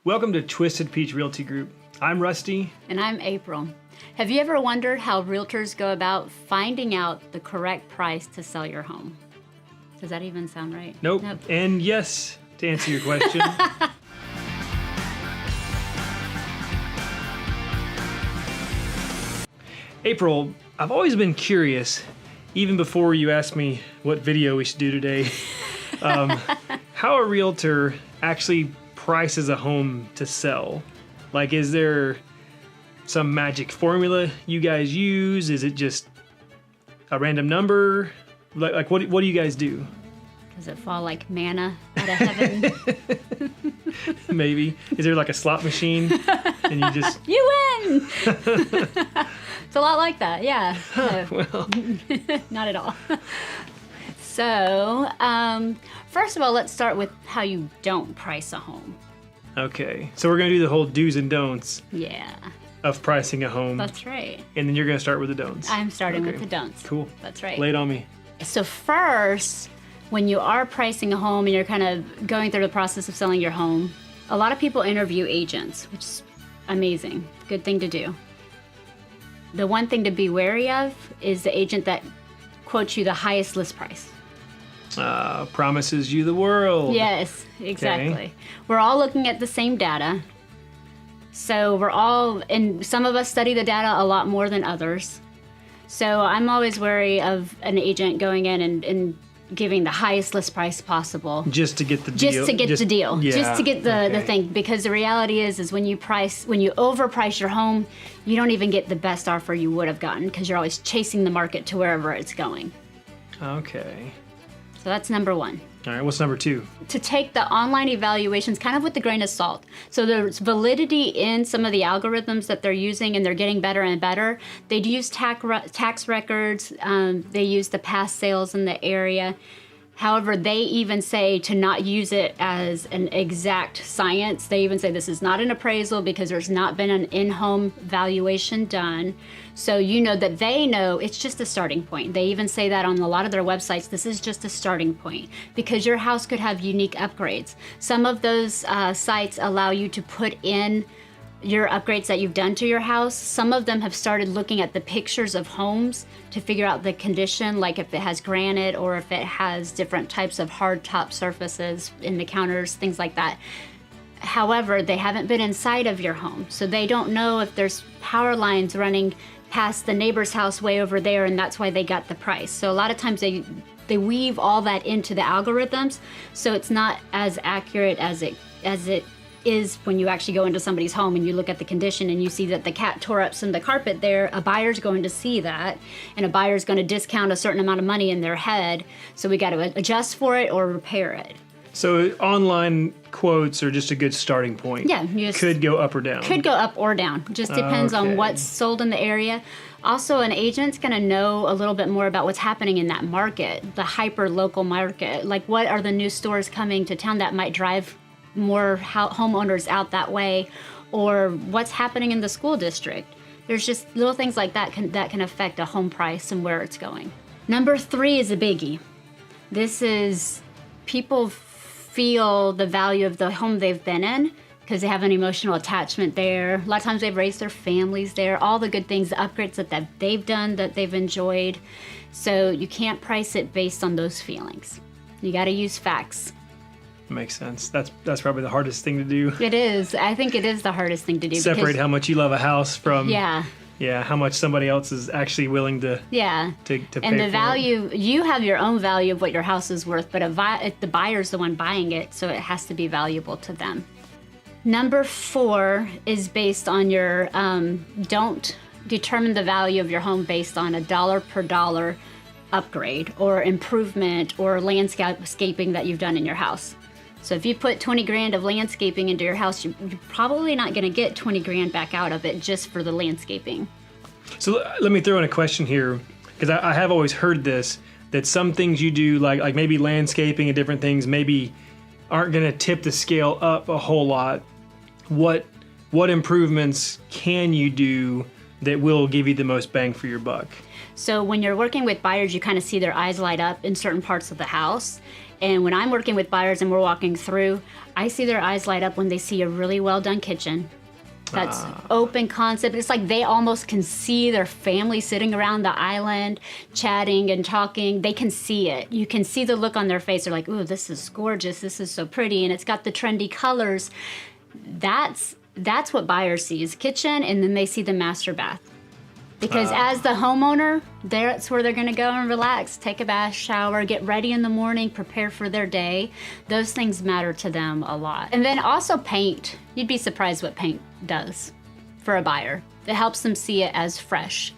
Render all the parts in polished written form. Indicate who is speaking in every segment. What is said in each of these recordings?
Speaker 1: Welcome to Twisted Peach Realty Group. I'm Rusty.
Speaker 2: And I'm April. Have you ever wondered how realtors go about finding out the correct price to sell your home? Does that even sound right?
Speaker 1: Nope. And yes, to answer your question. April, I've always been curious, even before you asked me what video we should do today, how a realtor actually prices a home to sell. Like, is there some magic formula you guys use? Is it just a random number? Like what do you guys do?
Speaker 2: Does it fall like manna out of heaven?
Speaker 1: Maybe. Is there like a slot machine and you just...
Speaker 2: You win! It's a lot like that, yeah.
Speaker 1: Well,
Speaker 2: Not at all. So, first of all, let's start with how you don't price a home.
Speaker 1: okay. So we're going to do the whole do's and don'ts
Speaker 2: Yeah,
Speaker 1: of pricing a home.
Speaker 2: that's right.
Speaker 1: And then you're going to start with the don'ts.
Speaker 2: I'm starting
Speaker 1: Okay.
Speaker 2: with the don'ts.
Speaker 1: Cool.
Speaker 2: That's right.
Speaker 1: Lay it on me.
Speaker 2: So first, when you are pricing a home and you're kind of going through the process of selling your home, a lot of people interview agents, which is amazing. Good thing to do. The one thing to be wary of is the agent that quotes you the highest list price.
Speaker 1: Promises you the world.
Speaker 2: Yes, exactly. We're all looking at the same data. So and some of us study the data a lot more than others. So I'm always wary of an agent going in and giving the highest list price possible.
Speaker 1: Just to get the deal.
Speaker 2: Just to get the deal.
Speaker 1: Yeah,
Speaker 2: Just to get the
Speaker 1: okay.
Speaker 2: thing. Because the reality is when you overprice your home, you don't even get the best offer you would have gotten because you're always chasing the market to wherever it's going.
Speaker 1: Okay.
Speaker 2: So that's number one.
Speaker 1: All right. What's number two?
Speaker 2: To take the online evaluations kind of with a grain of salt. So there's validity in some of the algorithms that they're using, and they're getting better and better. They use tax records. They use the past sales in the area. However, they even say to not use it as an exact science. They even say this is not an appraisal because there's not been an in-home valuation done. So you know that they know it's just a starting point. They even say that on a lot of their websites, this is just a starting point because your house could have unique upgrades. Some of those sites allow you to put in your upgrades that you've done to your house. Some of them have started looking at the pictures of homes to figure out the condition, like if it has granite or if it has different types of hard top surfaces in the counters, things like that. However, they haven't been inside of your home, so they don't know if there's power lines running past the neighbor's house way over there, and that's why they got the price. So a lot of times they weave all that into the algorithms, so it's not as accurate as it is when you actually go into somebody's home and you look at the condition and you see that the cat tore up some of the carpet there. A buyer's going to see that, and a buyer's going to discount a certain amount of money in their head. So we got to adjust for it or repair it.
Speaker 1: So online quotes are just a good starting point.
Speaker 2: Yeah,
Speaker 1: Could go up or down.
Speaker 2: Could go up or down. Just depends on what's sold in the area. Also, an agent's going to know a little bit more about what's happening in that market, the hyper-local market. Like, what are the new stores coming to town that might drive more homeowners out that way, or what's happening in the school district. There's just little things like that can affect a home price and where it's going. Number 3 is a biggie. This is people feel the value of the home they've been in because they have an emotional attachment there. A lot of times they've raised their families there, all the good things, the upgrades that they've done, that they've enjoyed. So you can't price it based on those feelings. You got to use facts.
Speaker 1: Makes sense. That's probably the hardest thing to do.
Speaker 2: It is. I think it is the hardest thing to do.
Speaker 1: Separate how much you love a house from how much somebody else is actually willing to pay
Speaker 2: and the
Speaker 1: for
Speaker 2: value, you have your own value of what your house is worth, but the buyer's the one buying it, so it has to be valuable to them. Number 4 is based on your don't determine the value of your home based on a dollar per dollar upgrade or improvement or landscaping that you've done in your house. So if you put 20 grand of landscaping into your house, you're probably not going to get 20 grand back out of it just for the landscaping.
Speaker 1: So let me throw in a question here, because I have always heard this, that some things you do, like maybe landscaping and different things, maybe aren't going to tip the scale up a whole lot. What improvements can you do that will give you the most bang for your buck?
Speaker 2: So when you're working with buyers, you kind of see their eyes light up in certain parts of the house. And when I'm working with buyers and we're walking through, I see their eyes light up when they see a really well done kitchen. That's open concept. It's like they almost can see their family sitting around the island, chatting and talking. They can see it. You can see the look on their face. They're like, ooh, this is gorgeous. This is so pretty. And it's got the trendy colors. That's what buyers see is kitchen, and then they see the master bath. Because as the homeowner, that's where they're going to go and relax, take a bath, shower, get ready in the morning, prepare for their day. Those things matter to them a lot. And then also paint. You'd be surprised what paint does for a buyer. It helps them see it as fresh.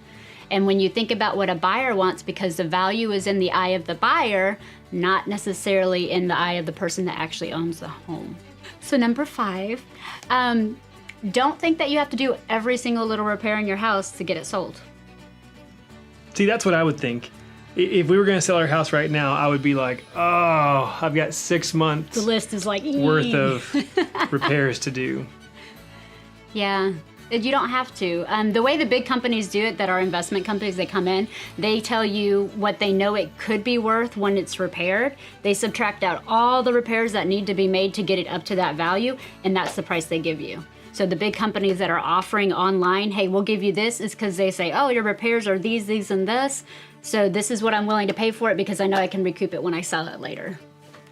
Speaker 2: And when you think about what a buyer wants, because the value is in the eye of the buyer, not necessarily in the eye of the person that actually owns the home. So number 5, don't think that you have to do every single little repair in your house to get it sold.
Speaker 1: See, that's what I would think. If we were going to sell our house right now, I would be like, oh, I've got 6 months
Speaker 2: The list is like,
Speaker 1: worth of repairs to do.
Speaker 2: Yeah, you don't have to. The way the big companies do it, that are investment companies, they come in, they tell you what they know it could be worth when it's repaired. They subtract out all the repairs that need to be made to get it up to that value, and that's the price they give you. So the big companies that are offering online, hey, we'll give you this, is because they say, oh, your repairs are these, and this. So this is what I'm willing to pay for it because I know I can recoup it when I sell it later.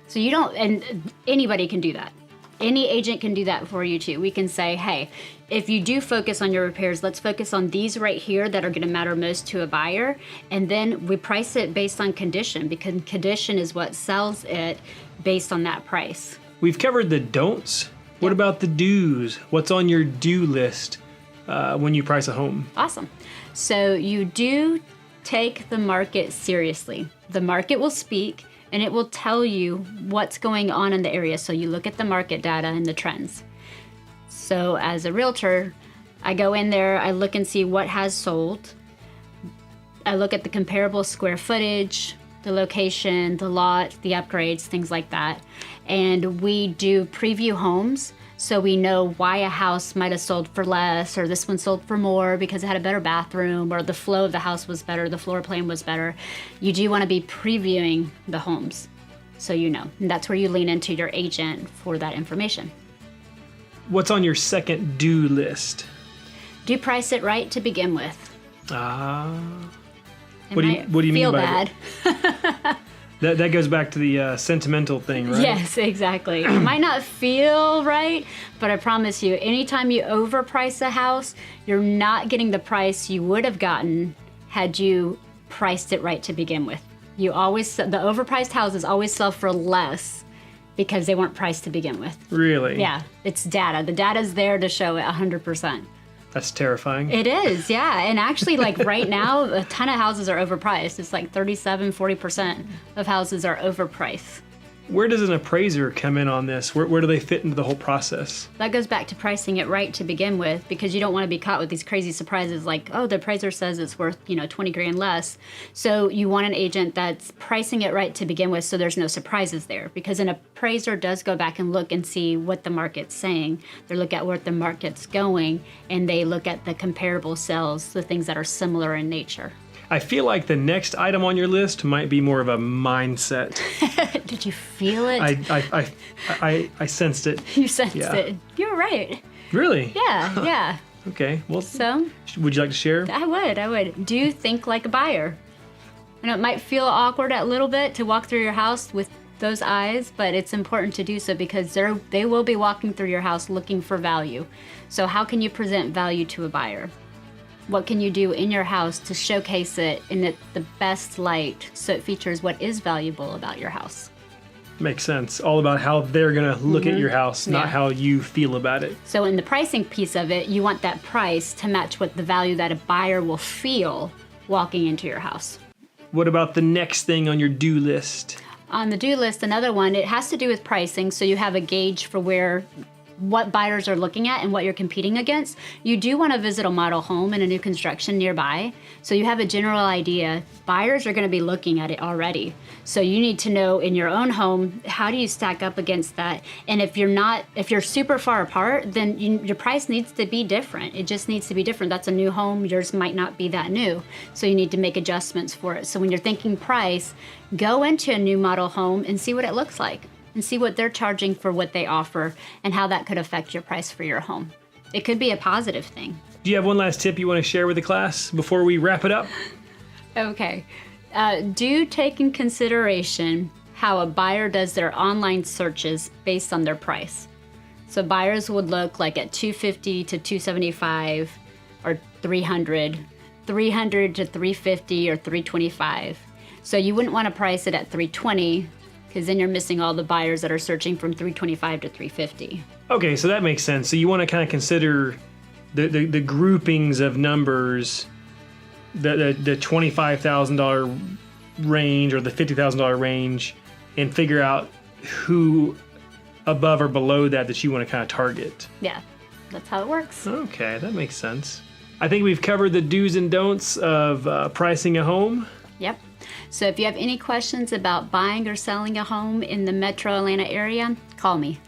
Speaker 2: So you don't, and anybody can do that. Any agent can do that for you too. We can say, hey, if you do focus on your repairs, let's focus on these right here that are going to matter most to a buyer. And then we price it based on condition, because condition is what sells it based on that price.
Speaker 1: We've covered the don'ts. What about the do's? What's on your do list when you price a home?
Speaker 2: Awesome. So you do take the market seriously. The market will speak, and it will tell you what's going on in the area. So you look at the market data and the trends. So as a realtor, I go in there, I look and see what has sold. I look at the comparable square footage, the location, the lot, the upgrades, things like that. And we do preview homes, so we know why a house might have sold for less, or this one sold for more because it had a better bathroom, or the flow of the house was better, the floor plan was better. You do want to be previewing the homes, so you know. And that's where you lean into your agent for that information.
Speaker 1: What's on your second do list?
Speaker 2: Do price it right to begin with.
Speaker 1: What do you mean by
Speaker 2: bad.
Speaker 1: that goes back to the sentimental thing, right?
Speaker 2: Yes, exactly. It might not feel right, but I promise you, anytime you overprice a house, you're not getting the price you would have gotten had you priced it right to begin with. The overpriced houses always sell for less because they weren't priced to begin with.
Speaker 1: Really?
Speaker 2: Yeah, it's data. The data's there to show it 100%.
Speaker 1: That's terrifying.
Speaker 2: It is, yeah. And actually, like right now, a ton of houses are overpriced. It's like 37-40% of houses are overpriced.
Speaker 1: Where does an appraiser come in on this? Where do they fit into the whole process?
Speaker 2: That goes back to pricing it right to begin with, because you don't want to be caught with these crazy surprises like, oh, the appraiser says it's worth, 20 grand less. So you want an agent that's pricing it right to begin with, so there's no surprises there, because an appraiser does go back and look and see what the market's saying. They look at where the market's going, and they look at the comparable sales, the things that are similar in nature.
Speaker 1: I feel like the next item on your list might be more of a mindset.
Speaker 2: Did you feel it?
Speaker 1: I sensed it.
Speaker 2: You sensed it. You're right.
Speaker 1: Really?
Speaker 2: Yeah.
Speaker 1: Okay. Well,
Speaker 2: so
Speaker 1: would you like to share?
Speaker 2: I would. Do think like a buyer. I know it might feel awkward a little bit to walk through your house with those eyes, but it's important to do so because they will be walking through your house looking for value. So how can you present value to a buyer? What can you do in your house to showcase it in the best light so it features what is valuable about your house?
Speaker 1: Makes sense. All about how they're going to look at your house, not how you feel about it.
Speaker 2: So in the pricing piece of it, you want that price to match what the value that a buyer will feel walking into your house.
Speaker 1: What about the next thing on your do list?
Speaker 2: On the do list, another one, it has to do with pricing, so you have a gauge for where what buyers are looking at and what you're competing against, you do want to visit a model home in a new construction nearby. So you have a general idea. Buyers are going to be looking at it already. So you need to know in your own home, how do you stack up against that? And if you're super far apart, then your price needs to be different. It just needs to be different. That's a new home. Yours might not be that new. So you need to make adjustments for it. So when you're thinking price, go into a new model home and see what it looks like and see what they're charging for what they offer and how that could affect your price for your home. It could be a positive thing.
Speaker 1: Do you have one last tip you want to share with the class before we wrap it up?
Speaker 2: Okay. Do take in consideration how a buyer does their online searches based on their price. So buyers would look like at $250 to $275 or $300 to $350 or $325. So you wouldn't want to price it at $320 because then you're missing all the buyers that are searching from $325 to $350.
Speaker 1: Okay, so that makes sense. So you want to kind of consider the groupings of numbers, the $25,000 range or the $50,000 range, and figure out who above or below that you want to kind of target.
Speaker 2: Yeah, that's how it works.
Speaker 1: Okay, that makes sense. I think we've covered the do's and don'ts of pricing a home.
Speaker 2: Yep. So if you have any questions about buying or selling a home in the metro Atlanta area, call me.